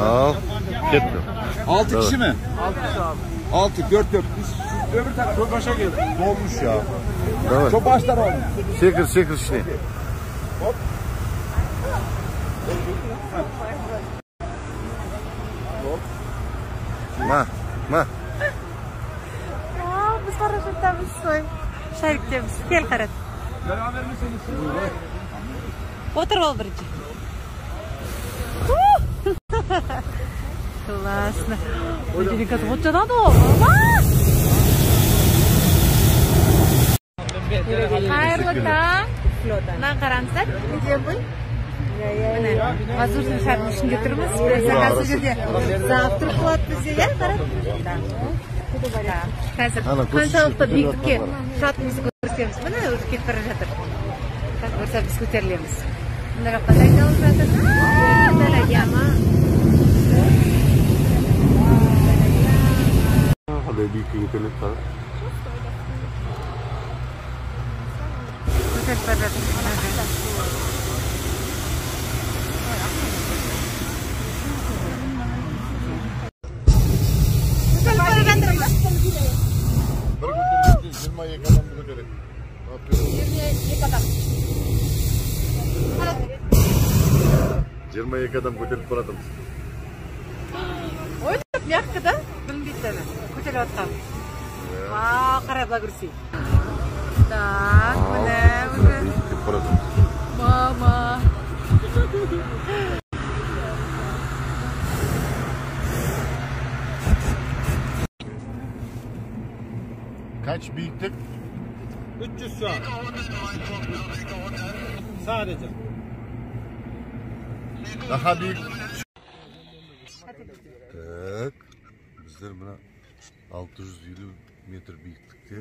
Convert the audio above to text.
Al. Ketme. 6 kişi mi? 6 kişi abi. 6, 4. Biz öbür taraf çok başa geldik. Dolmuş ya. Давай. Çok başlar oldu. Секір ішіне. Hop. Ма. Biz paraşüttemіз soy. Şerikçemiz. Gel Karat. Beraber misiniz? Otur ol birinci. Классно. Ödülü katı hocadan da oldu. Hayırlı taң. Mına qaramsaq, video bu. Mazur şartın ішінде тұрмыз. Қазір жерде завтрак болады бізде, иә, Қарат? Қазір қаншалықты биіктікке шатымызды көрсетеміз. Міне өзі кетіп бара жатыр. Так болса біз көтерілеміз. Мына жаққа дайындалып жатыр. Дәләгема. Hadi bir iki internet var. Көтеріп бара жатыр. Жиырма екі адам болу керек. 22 адам көтеріп баратырмыз. Ой, мягко, да? Білмейді әлі. Көтеріп атқан. Қара бұла көрсей. Так, міне, Кетіп баратырмыз. Мама. Kaç büyüklük? 300 şu an. Sadece. Daha büyük. Tak. Bizler buna 650 metre büyüklükte.